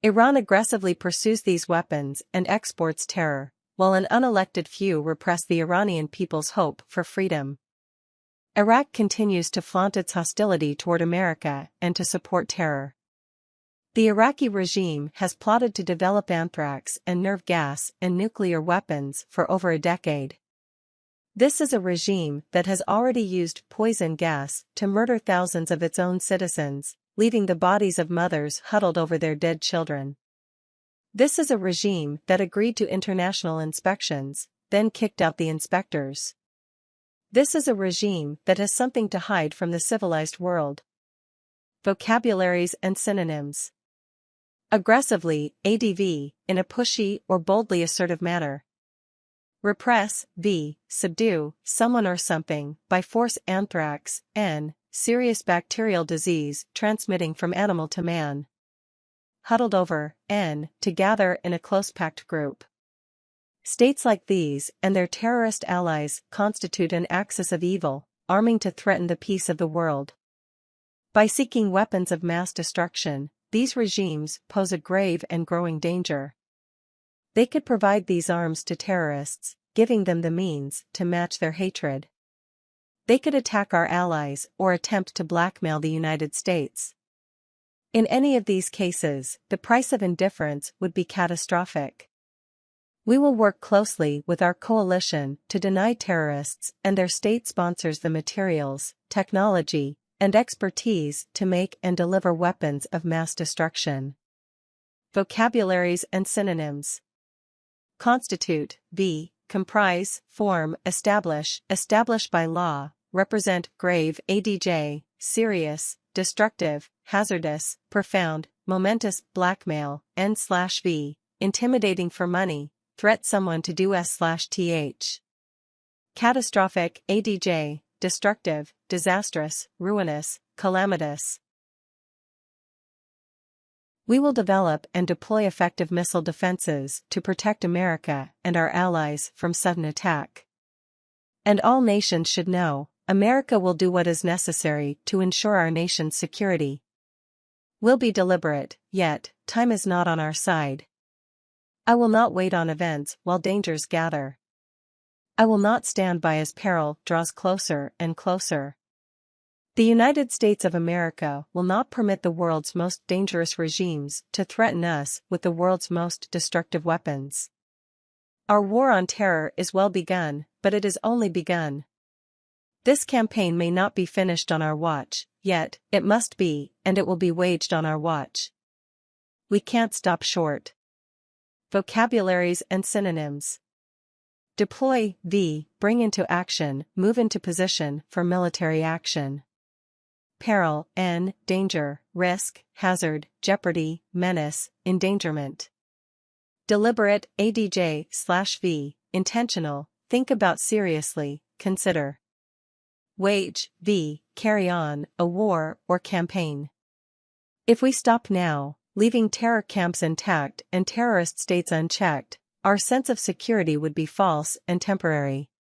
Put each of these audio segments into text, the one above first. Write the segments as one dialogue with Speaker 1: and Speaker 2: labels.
Speaker 1: Iran aggressively pursues these weapons and exports terror, while an unelected few repress the Iranian people's hope for freedom. Iraq continues to flaunt its hostility toward America and to support terror. The Iraqi regime has plotted to develop anthrax and nerve gas and nuclear weapons for over a decade. This is a regime that has already used poison gas to murder thousands of its own citizens, leaving the bodies of mothers huddled over their dead children. This is a regime that agreed to international inspections, then kicked out the inspectors. This is a regime that has something to hide from the civilized world. Vocabularies and synonyms. Aggressively, ADV, in a pushy or boldly assertive manner. Repress, v, subdue, someone or something, by force. Anthrax, n, serious bacterial disease transmitting from animal to man. Huddled over, n, to gather in a close-packed group. States like these and their terrorist allies constitute an axis of evil, arming to threaten the peace of the world. By seeking weapons of mass destruction, these regimes pose a grave and growing danger. They could provide these arms to terrorists, giving them the means to match their hatred. They could attack our allies or attempt to blackmail the United States. In any of these cases, the price of indifference would be catastrophic. We will work closely with our coalition to deny terrorists and their state sponsors the materials, technology, and expertise to make and deliver weapons of mass destruction. Vocabularies and synonyms. Constitute, v, comprise, form, establish, establish by law, represent, grave, adj, serious, destructive, hazardous, profound, momentous, blackmail, n/v, intimidating for money, threat someone to do s/th. Catastrophic, adj, destructive, disastrous, ruinous, calamitous. We will develop and deploy effective missile defenses to protect America and our allies from sudden attack. And all nations should know, America will do what is necessary to ensure our nation's security. We'll be deliberate, yet, time is not on our side. I will not wait on events while dangers gather. I will not stand by as peril draws closer and closer. The United States of America will not permit the world's most dangerous regimes to threaten us with the world's most destructive weapons. Our war on terror is well begun, but it is only begun. This campaign may not be finished on our watch, yet, it must be, and it will be waged on our watch. We can't stop short. Vocabularies and synonyms. Deploy, v, bring into action, move into position for military action. Peril, n, danger, risk, hazard, jeopardy, menace, endangerment. Deliberate, adj/v, intentional, think about seriously, consider. Wage, v, carry on, a war or campaign. If we stop now, leaving terror camps intact and terrorist states unchecked, our sense of security would be false and temporary.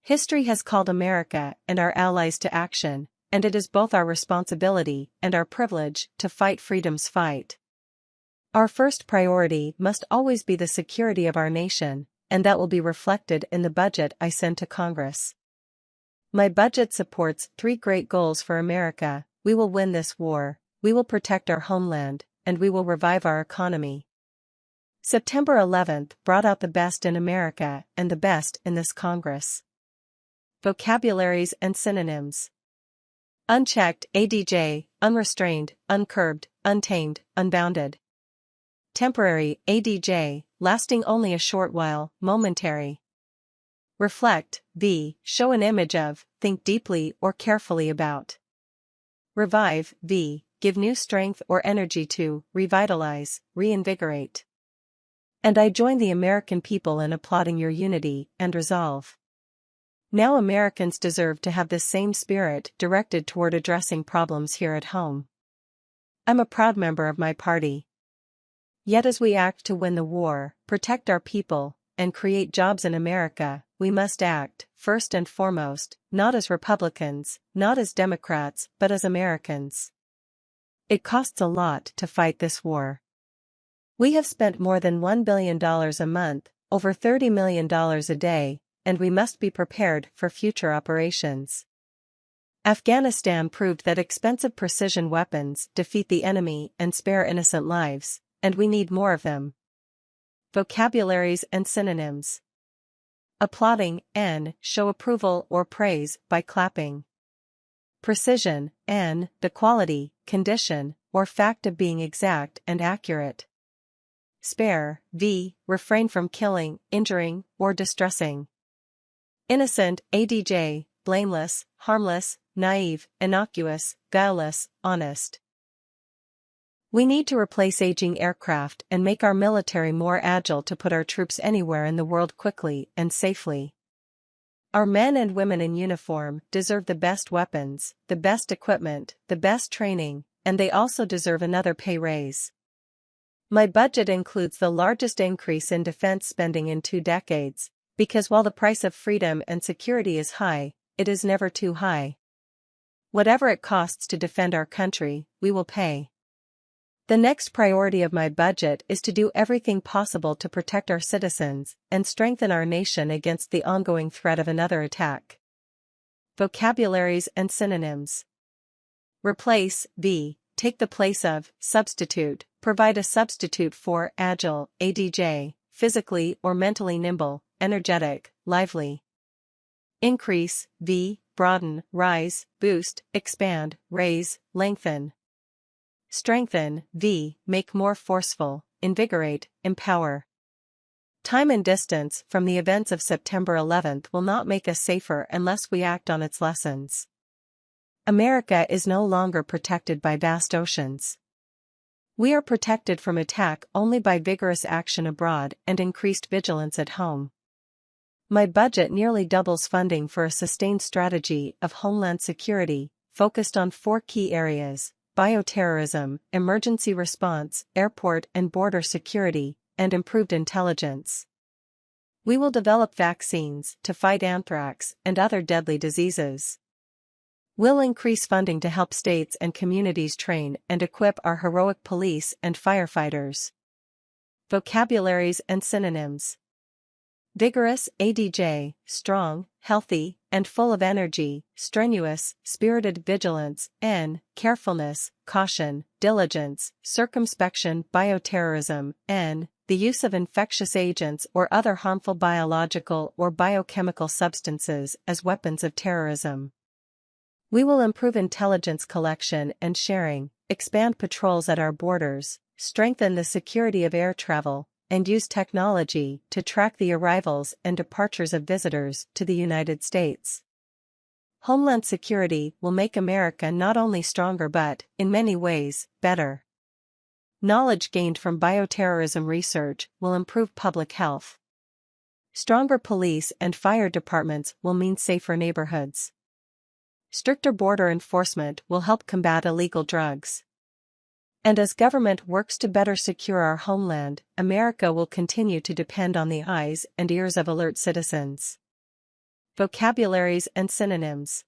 Speaker 1: History has called America and our allies to action, and it is both our responsibility and our privilege to fight freedom's fight. Our first priority must always be the security of our nation, and that will be reflected in the budget I send to Congress. My budget supports 3 great goals for America: we will win this war, we will protect our homeland, and we will revive our economy. September 11th brought out the best in America and the best in this Congress. Vocabularies and synonyms. Unchecked, adj, unrestrained, uncurbed, untamed, unbounded. Temporary, adj, lasting only a short while, momentary. Reflect, v, show an image of, think deeply or carefully about. Revive, v, give new strength or energy to, revitalize, reinvigorate. And I join the American people in applauding your unity and resolve. Now Americans deserve to have this same spirit directed toward addressing problems here at home. I'm a proud member of my party. Yet as we act to win the war, protect our people, and create jobs in America, we must act, first and foremost, not as Republicans, not as Democrats, but as Americans. It costs a lot to fight this war. We have spent more than $1 billion a month, over $30 million a day, and we must be prepared for future operations. Afghanistan proved that expensive precision weapons defeat the enemy and spare innocent lives, and we need more of them. Vocabularies and synonyms. Applauding, n, show approval or praise by clapping. Precision, n, the quality, condition, or fact of being exact and accurate. Spare, v, refrain from killing, injuring, or distressing. Innocent, adj, blameless, harmless, naive, innocuous, guileless, honest. We need to replace aging aircraft and make our military more agile to put our troops anywhere in the world quickly and safely. Our men and women in uniform deserve the best weapons, the best equipment, the best training, and they also deserve another pay raise. My budget includes the largest increase in defense spending in 2 decades, because while the price of freedom and security is high, it is never too high. Whatever it costs to defend our country, we will pay. The next priority of my budget is to do everything possible to protect our citizens and strengthen our nation against the ongoing threat of another attack. Vocabularies and synonyms. Replace, v, take the place of, substitute, provide a substitute for, agile, adj, physically or mentally nimble, energetic, lively. Increase, v, broaden, rise, boost, expand, raise, lengthen. Strengthen, v, make more forceful, invigorate, empower. Time and distance from the events of September 11th will not make us safer unless we act on its lessons. America is no longer protected by vast oceans. We are protected from attack only by vigorous action abroad and increased vigilance at home. My budget nearly doubles funding for a sustained strategy of homeland security, focused on 4 key areas: bioterrorism, emergency response, airport and border security, and improved intelligence. We will develop vaccines to fight anthrax and other deadly diseases. We'll increase funding to help states and communities train and equip our heroic police and firefighters. Vocabularies and synonyms. Vigorous, adj, strong, healthy, and full of energy, strenuous, spirited, vigilance, n, carefulness, caution, diligence, circumspection, bioterrorism, n, the use of infectious agents or other harmful biological or biochemical substances as weapons of terrorism. We will improve intelligence collection and sharing, expand patrols at our borders, strengthen the security of air travel, and use technology to track the arrivals and departures of visitors to the United States. Homeland security will make America not only stronger but, in many ways, better. Knowledge gained from bioterrorism research will improve public health. Stronger police and fire departments will mean safer neighborhoods. Stricter border enforcement will help combat illegal drugs. And as government works to better secure our homeland, America will continue to depend on the eyes and ears of alert citizens. Vocabularies and synonyms.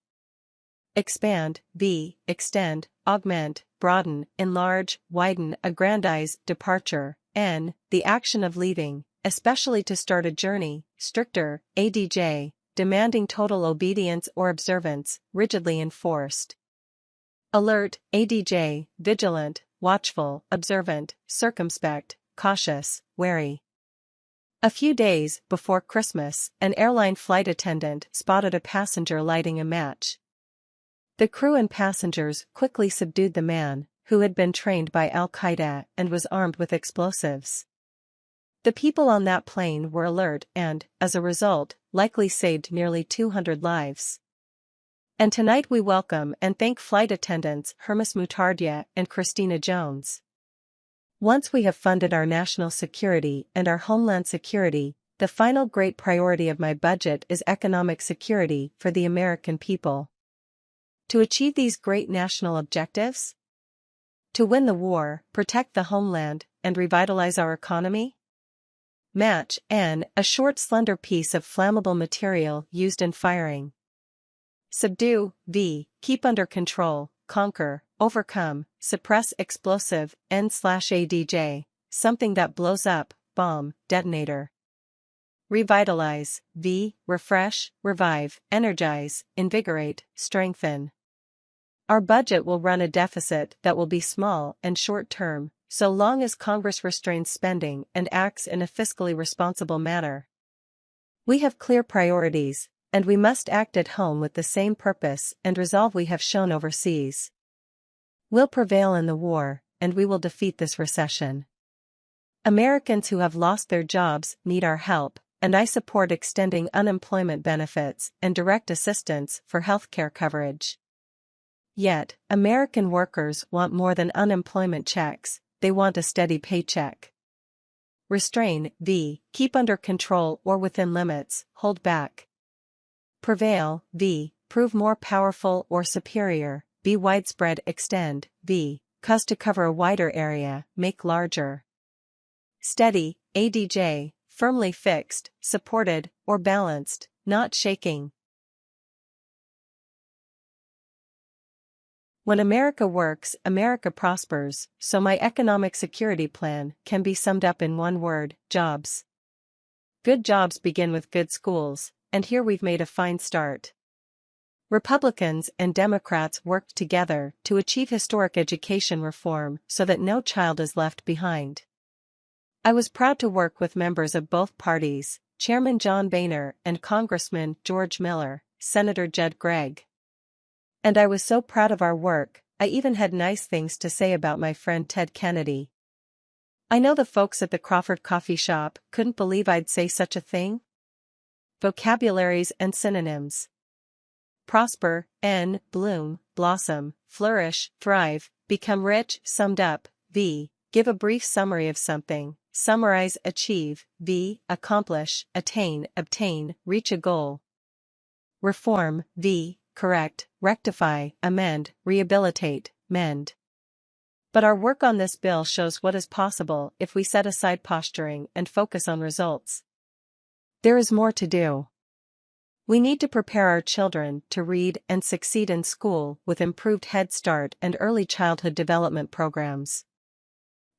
Speaker 1: Expand, v, extend, augment, broaden, enlarge, widen, aggrandize, departure, n, the action of leaving, especially to start a journey, stricter, adj, demanding total obedience or observance, rigidly enforced. Alert, adj, vigilant, watchful, observant, circumspect, cautious, wary. A few days before Christmas, an airline flight attendant spotted a passenger lighting a match. The crew and passengers quickly subdued the man, who had been trained by Al-Qaeda and was armed with explosives. The people on that plane were alert and, as a result, likely saved nearly 200 lives. And tonight we welcome and thank flight attendants Hermes Mutardia and Christina Jones. Once we have funded our national security and our homeland security, the final great priority of my budget is economic security for the American people. To achieve these great national objectives? To win the war, protect the homeland, and revitalize our economy? Match, n, a short slender piece of flammable material used in firing. Subdue, v, keep under control, conquer, overcome, suppress explosive, n/adj, something that blows up, bomb, detonator. Revitalize, v, refresh, revive, energize, invigorate, strengthen. Our budget will run a deficit that will be small and short-term, so long as Congress restrains spending and acts in a fiscally responsible manner. We have clear priorities, and we must act at home with the same purpose and resolve we have shown overseas. We'll prevail in the war, and we will defeat this recession. Americans who have lost their jobs need our help, and I support extending unemployment benefits and direct assistance for healthcare coverage. Yet, American workers want more than unemployment checks, they want a steady paycheck. Restrain, v, keep under control or within limits, hold back. Prevail, v, prove more powerful or superior, be widespread, extend, v, cause to cover a wider area, make larger. Steady, adj, firmly fixed, supported, or balanced, not shaking. When America works, America prospers, so my economic security plan can be summed up in one word: jobs. Good jobs begin with good schools, and here we've made a fine start. Republicans and Democrats worked together to achieve historic education reform so that no child is left behind. I was proud to work with members of both parties, Chairman John Boehner and Congressman George Miller, Senator Judd Gregg. And I was so proud of our work, I even had nice things to say about my friend Ted Kennedy. I know the folks at the Crawford Coffee Shop couldn't believe I'd say such a thing. Vocabularies and synonyms. Prosper, bloom, blossom, flourish, thrive, become rich, summed up, v, give a brief summary of something, summarize, achieve, v, accomplish, attain, obtain, reach a goal. Reform, v, correct, rectify, amend, rehabilitate, mend. But our work on this bill shows what is possible if we set aside posturing and focus on results. There is more to do. We need to prepare our children to read and succeed in school with improved Head Start and early childhood development programs.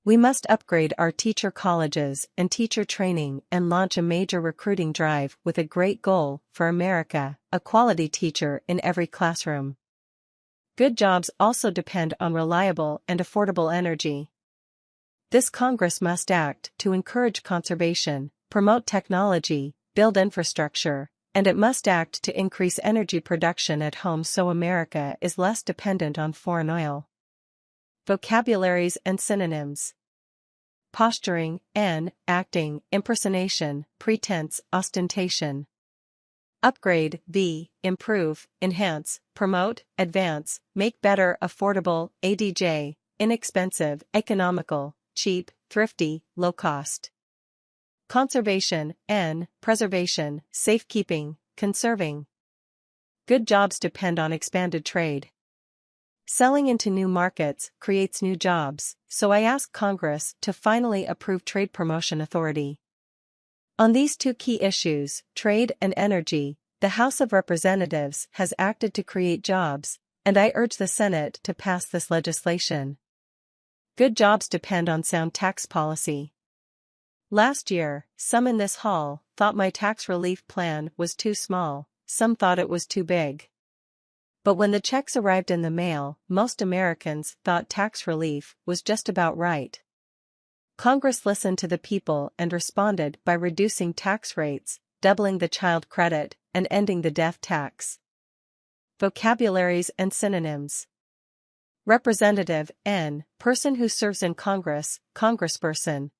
Speaker 1: We must upgrade our teacher colleges and teacher training and launch a major recruiting drive with a great goal for America: a quality teacher in every classroom. Good jobs also depend on reliable and affordable energy. This Congress must act to encourage conservation, promote technology, build infrastructure, and it must act to increase energy production at home so America is less dependent on foreign oil. Vocabularies and synonyms. Posturing, acting, impersonation, pretense, ostentation. Upgrade, v, improve, enhance, promote, advance, make better, affordable, adj, inexpensive, economical, cheap, thrifty, low cost. Conservation, preservation, safekeeping, conserving. Good jobs depend on expanded trade. Selling into new markets creates new jobs, so I ask Congress to finally approve Trade Promotion Authority. On these two key issues, trade and energy, the House of Representatives has acted to create jobs, and I urge the Senate to pass this legislation. Good jobs depend on sound tax policy. Last year, some in this hall thought my tax relief plan was too small, some thought it was too big. But when the checks arrived in the mail, most Americans thought tax relief was just about right. Congress listened to the people and responded by reducing tax rates, doubling the child credit, and ending the death tax. Vocabularies and synonyms. Representative, person who serves in Congress, congressperson.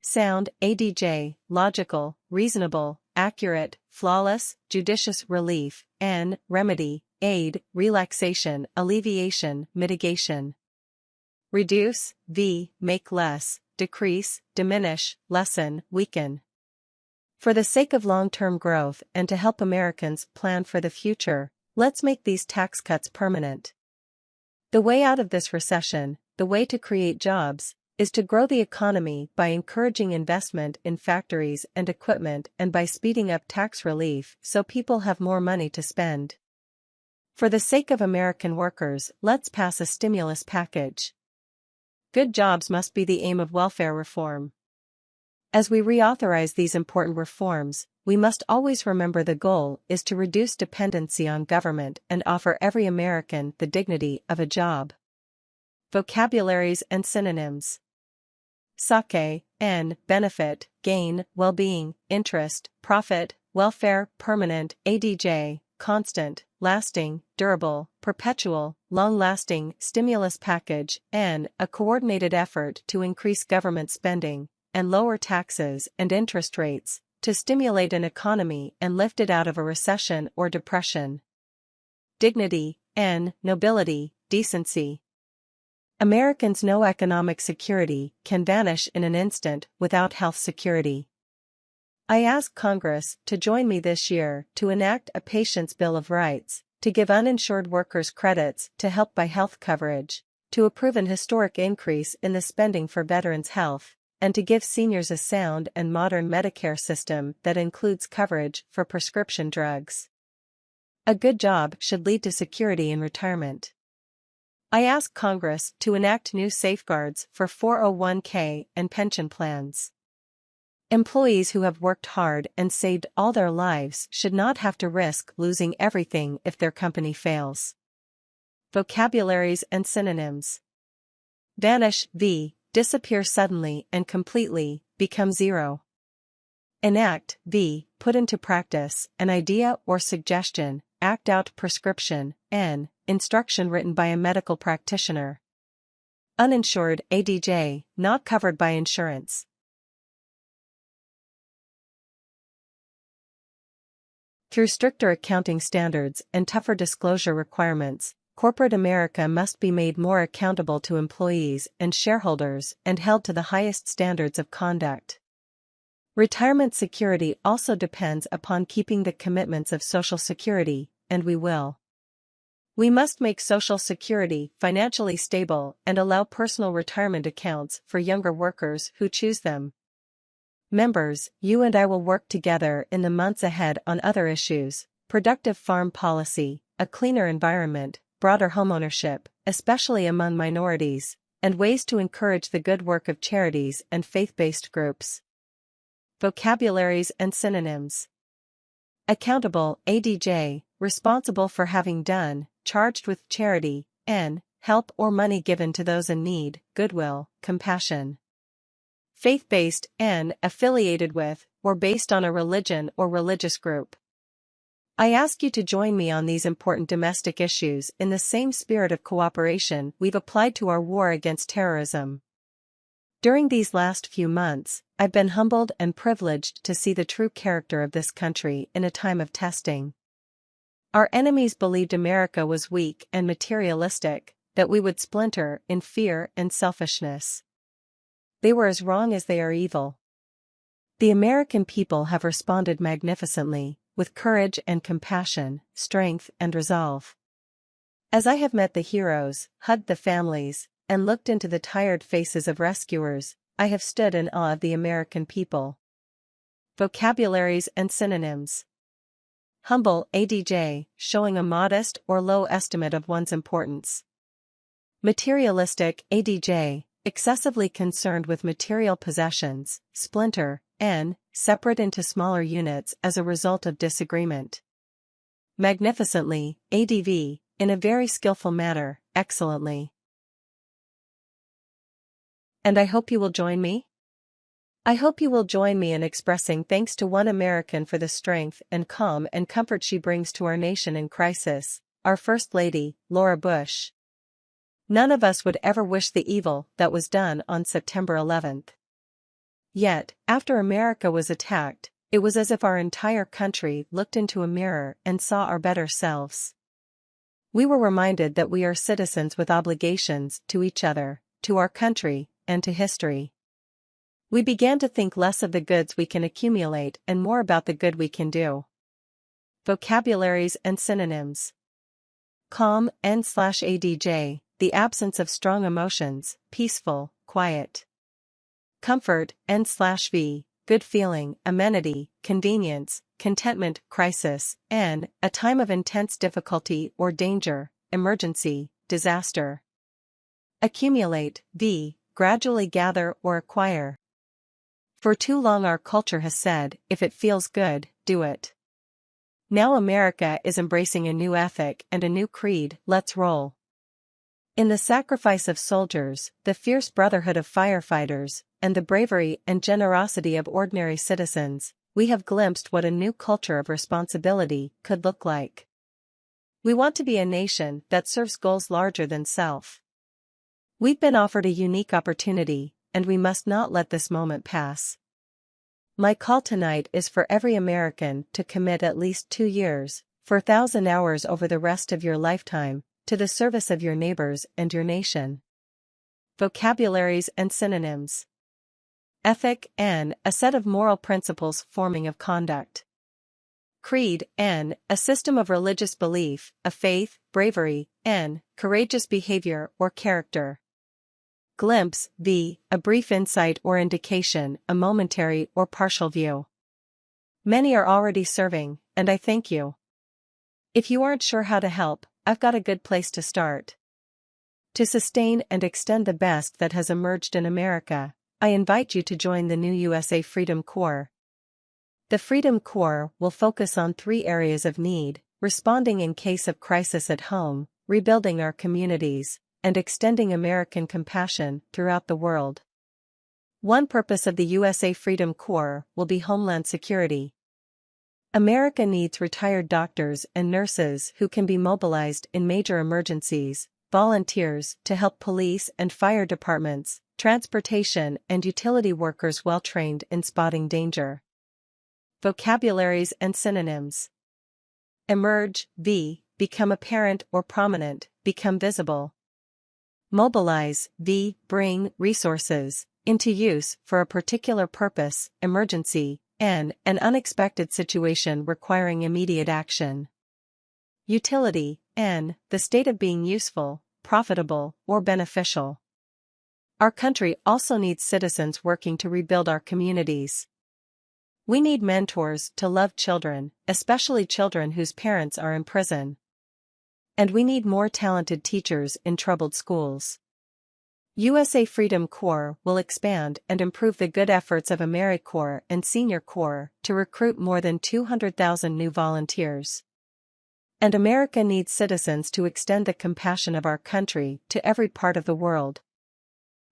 Speaker 1: Sound, adj, logical, reasonable, accurate, flawless, judicious, relief, remedy, aid, relaxation, alleviation, mitigation. Reduce, v, make less, decrease, diminish, lessen, weaken. For the sake of long-term growth and to help Americans plan for the future, let's make these tax cuts permanent. The way out of this recession, the way to create jobs, is to grow the economy by encouraging investment in factories and equipment and by speeding up tax relief so people have more money to spend. For the sake of American workers, let's pass a stimulus package. Good jobs must be the aim of welfare reform. As we reauthorize these important reforms, we must always remember the goal is to reduce dependency on government and offer every American the dignity of a job. Vocabularies and synonyms. Sake, N, benefit, gain, well-being, interest, profit, welfare, permanent, ADJ, constant, lasting, durable, perpetual, long-lasting, stimulus package, N, a coordinated effort to increase government spending and lower taxes and interest rates to stimulate an economy and lift it out of a recession or depression. Dignity, N, nobility, decency. Americans know economic security can vanish in an instant without health security. I ask Congress to join me this year to enact a Patients' Bill of Rights, to give uninsured workers credits to help buy health coverage, to approve an historic increase in the spending for veterans' health, and to give seniors a sound and modern Medicare system that includes coverage for prescription drugs. A good job should lead to security in retirement. I ask Congress to enact new safeguards for 401k and pension plans. Employees who have worked hard and saved all their lives should not have to risk losing everything if their company fails. Vocabularies and synonyms. Vanish, v, disappear suddenly and completely, become zero. Enact, v, put into practice, an idea or suggestion, act out prescription, n, instruction written by a medical practitioner. Uninsured, ADJ, not covered by insurance. Through stricter accounting standards and tougher disclosure requirements, corporate America must be made more accountable to employees and shareholders and held to the highest standards of conduct. Retirement security also depends upon keeping the commitments of Social Security, and we will. We must make Social Security financially stable and allow personal retirement accounts for younger workers who choose them. Members, you and I will work together in the months ahead on other issues: productive farm policy, a cleaner environment, broader homeownership, especially among minorities, and ways to encourage the good work of charities and faith-based groups. Vocabularies and synonyms. Accountable, ADJ, responsible for having done, charged with charity, n, help or money given to those in need, goodwill, compassion. Faith-based, n, affiliated with, or based on a religion or religious group. I ask you to join me on these important domestic issues in the same spirit of cooperation we've applied to our war against terrorism. During these last few months, I've been humbled and privileged to see the true character of this country in a time of testing. Our enemies believed America was weak and materialistic, that we would splinter in fear and selfishness. They were as wrong as they are evil. The American people have responded magnificently, with courage and compassion, strength and resolve. As I have met the heroes, hugged the families, and looked into the tired faces of rescuers, I have stood in awe of the American people. Vocabularies and synonyms. Humble, ADJ, showing a modest or low estimate of one's importance. Materialistic, ADJ, excessively concerned with material possessions. Splinter, n, separate into smaller units as a result of disagreement. Magnificently, ADV, in a very skillful manner, excellently. And I hope you will join me? I hope you will join me in expressing thanks to one American for the strength and calm and comfort she brings to our nation in crisis, our First Lady, Laura Bush. None of us would ever wish the evil that was done on September 11th. Yet, after America was attacked, it was as if our entire country looked into a mirror and saw our better selves. We were reminded that we are citizens with obligations to each other, to our country, and to history. We began to think less of the goods we can accumulate and more about the good we can do. Vocabularies and synonyms. Calm, n/ADJ, the absence of strong emotions, peaceful, quiet. Comfort, n/V, good feeling, amenity, convenience, contentment, crisis, n, a time of intense difficulty or danger, emergency, disaster. Accumulate, v, gradually gather or acquire. For too long our culture has said, if it feels good, do it. Now America is embracing a new ethic and a new creed, let's roll. In the sacrifice of soldiers, the fierce brotherhood of firefighters, and the bravery and generosity of ordinary citizens, we have glimpsed what a new culture of responsibility could look like. We want to be a nation that serves goals larger than self. We've been offered a unique opportunity, and we must not let this moment pass. My call tonight is for every American to commit at least 2 years, 4,000 hours over the rest of your lifetime, to the service of your neighbors and your nation. Vocabularies and synonyms. Ethic, N, a set of moral principles forming of conduct. Creed, N, a system of religious belief, a faith, bravery, N, courageous behavior or character. Glimpse, V, a brief insight or indication, a momentary or partial view. Many are already serving, and I thank you. If you aren't sure how to help, I've got a good place to start. To sustain and extend the best that has emerged in America, I invite you to join the new USA Freedom Corps. The Freedom Corps will focus on 3 areas of need: responding in case of crisis at home, rebuilding our communities, and extending American compassion throughout the world. One purpose of the USA Freedom Corps will be homeland security. America needs retired doctors and nurses who can be mobilized in major emergencies, volunteers to help police and fire departments, transportation and utility workers well trained in spotting danger. Vocabularies and synonyms. Emerge, V, become apparent or prominent, become visible. Mobilize, V, bring resources into use for a particular purpose, emergency, N, an unexpected situation requiring immediate action. Utility, N, the state of being useful, profitable, or beneficial. Our country also needs citizens working to rebuild our communities. We need mentors to love children, especially children whose parents are in prison. And we need more talented teachers in troubled schools. USA Freedom Corps will expand and improve the good efforts of AmeriCorps and Senior Corps to recruit more than 200,000 new volunteers. And America needs citizens to extend the compassion of our country to every part of the world.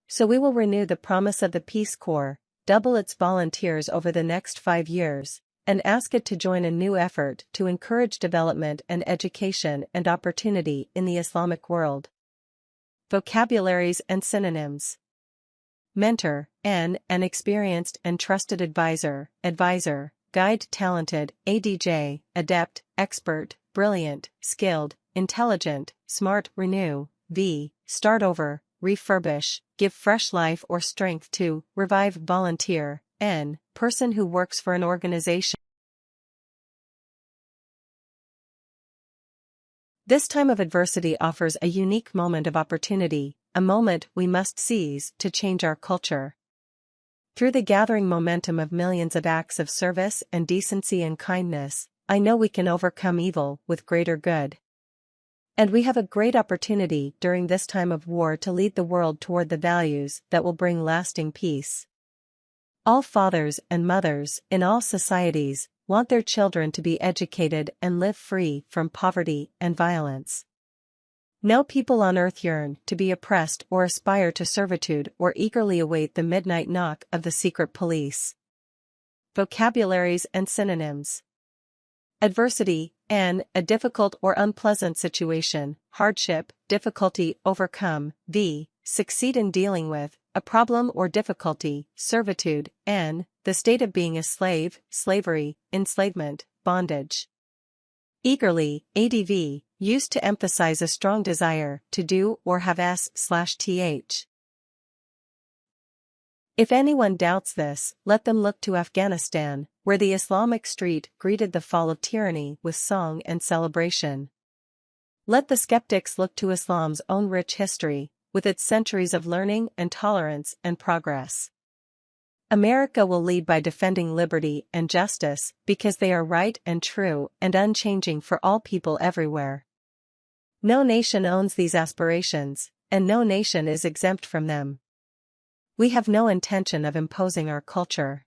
Speaker 1: So we will renew the promise of the Peace Corps, double its volunteers over the next 5 years, and ask it to join a new effort to encourage development and education and opportunity in the Islamic world. Vocabularies and synonyms. Mentor, N, an experienced and trusted advisor, guide, talented, ADJ, adept, expert, brilliant, skilled, intelligent, smart, renew, V, start over, refurbish, give fresh life or strength to, revive, volunteer, N, person who works for an organization. This time of adversity offers a unique moment of opportunity, a moment we must seize to change our culture. Through the gathering momentum of millions of acts of service and decency and kindness, I know we can overcome evil with greater good. And we have a great opportunity during this time of war to lead the world toward the values that will bring lasting peace. All fathers and mothers in all societies want their children to be educated and live free from poverty and violence. No people on earth yearn to be oppressed or aspire to servitude or eagerly await the midnight knock of the secret police. Vocabularies and synonyms. Adversity, N, a difficult or unpleasant situation, hardship, difficulty, overcome, V, succeed in dealing with, a problem or difficulty, servitude, N, the state of being a slave, slavery, enslavement, bondage. Eagerly, ADV, used to emphasize a strong desire to do or have s/th. If anyone doubts this, let them look to Afghanistan, where the Islamic street greeted the fall of tyranny with song and celebration. Let the skeptics look to Islam's own rich history, with its centuries of learning and tolerance and progress. America will lead by defending liberty and justice because they are right and true and unchanging for all people everywhere. No nation owns these aspirations, and no nation is exempt from them. We have no intention of imposing our culture.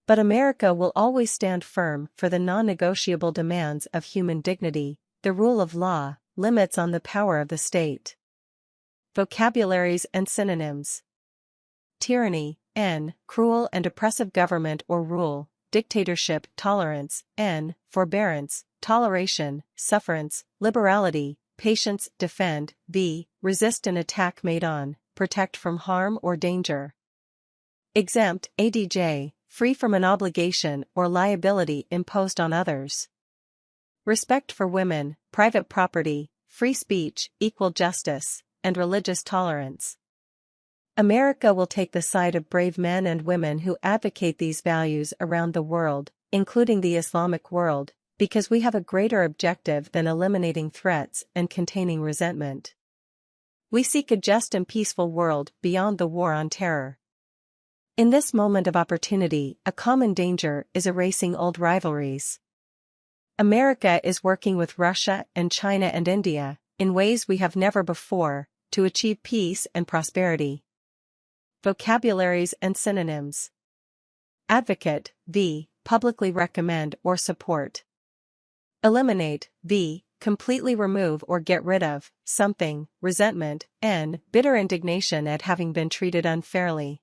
Speaker 1: But America will always stand firm for the non-negotiable demands of human dignity, the rule of law, limits on the power of the state. Vocabularies and synonyms. Tyranny, N. Cruel and oppressive government or rule. Dictatorship, tolerance, N. Forbearance, toleration, sufferance, liberality, patience, defend, B. Resist an attack made on, protect from harm or danger. Exempt, ADJ, free from an obligation or liability imposed on others. Respect for women, private property, free speech, equal justice, and religious tolerance. America will take the side of brave men and women who advocate these values around the world, including the Islamic world, because we have a greater objective than eliminating threats and containing resentment. We seek a just and peaceful world beyond the war on terror. In this moment of opportunity, a common danger is erasing old rivalries. America is working with Russia and China and India, in ways we have never before, to achieve peace and prosperity. Vocabularies and synonyms. Advocate, V. Publicly recommend or support. Eliminate, V. Completely remove or get rid of, something, resentment, N. Bitter indignation at having been treated unfairly.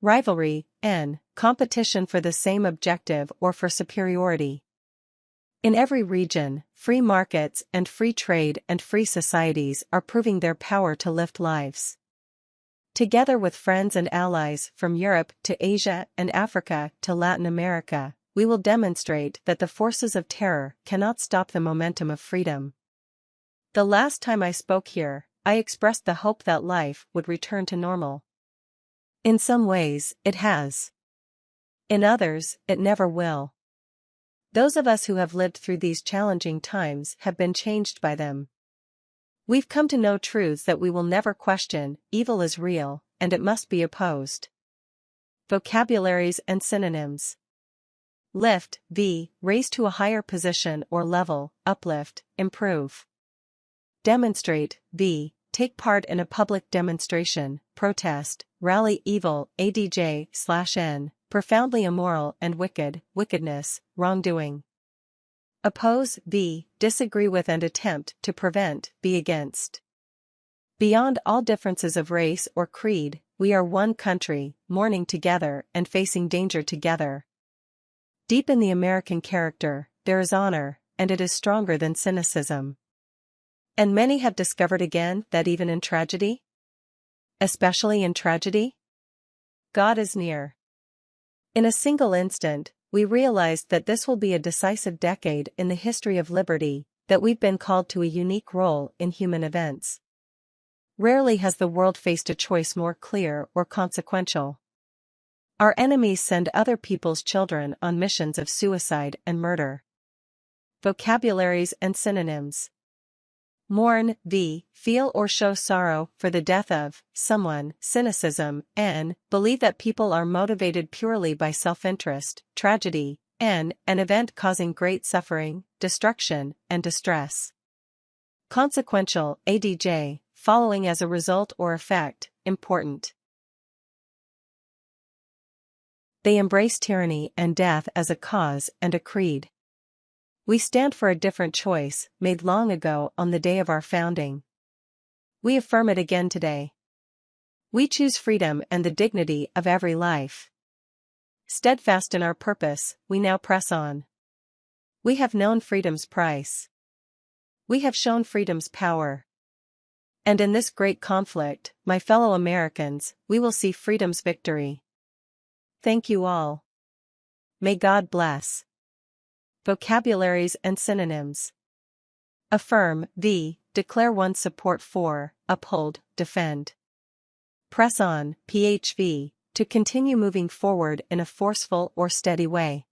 Speaker 1: Rivalry, N. Competition for the same objective or for superiority. In every region, free markets and free trade and free societies are proving their power to lift lives. Together with friends and allies from Europe to Asia and Africa to Latin America, we will demonstrate that the forces of terror cannot stop the momentum of freedom. The last time I spoke here, I expressed the hope that life would return to normal. In some ways, it has. In others, it never will. Those of us who have lived through these challenging times have been changed by them. We've come to know truths that we will never question. Evil is real, and it must be opposed. Vocabularies and synonyms. Lift, V. Raise to a higher position or level, uplift, improve. Demonstrate, V. Take part in a public demonstration, protest, rally. Evil, ADJ/N. Profoundly immoral and wicked, wickedness, wrongdoing. Oppose, V. Disagree with and attempt to prevent, be against. Beyond all differences of race or creed, we are one country, mourning together and facing danger together. Deep in the American character, there is honor, and it is stronger than cynicism. And many have discovered again that even in tragedy, especially in tragedy, God is near. In a single instant, we realized that this will be a decisive decade in the history of liberty, that we've been called to a unique role in human events. Rarely has the world faced a choice more clear or consequential. Our enemies send other people's children on missions of suicide and murder. Vocabularies and synonyms. Mourn, V. Feel or show sorrow for the death of someone. Cynicism, N. Believe that people are motivated purely by self-interest. Tragedy, N. An event causing great suffering, destruction, and distress. Consequential, ADJ. Following as a result or effect, important. They embrace tyranny and death as a cause and a creed. We stand for a different choice, made long ago on the day of our founding. We affirm it again today. We choose freedom and the dignity of every life. Steadfast in our purpose, we now press on. We have known freedom's price. We have shown freedom's power. And in this great conflict, my fellow Americans, we will see freedom's victory. Thank you all. May God bless. Vocabularies and synonyms. Affirm, V. Declare one's support for, uphold, defend. Press on, PHV. To continue moving forward in a forceful or steady way.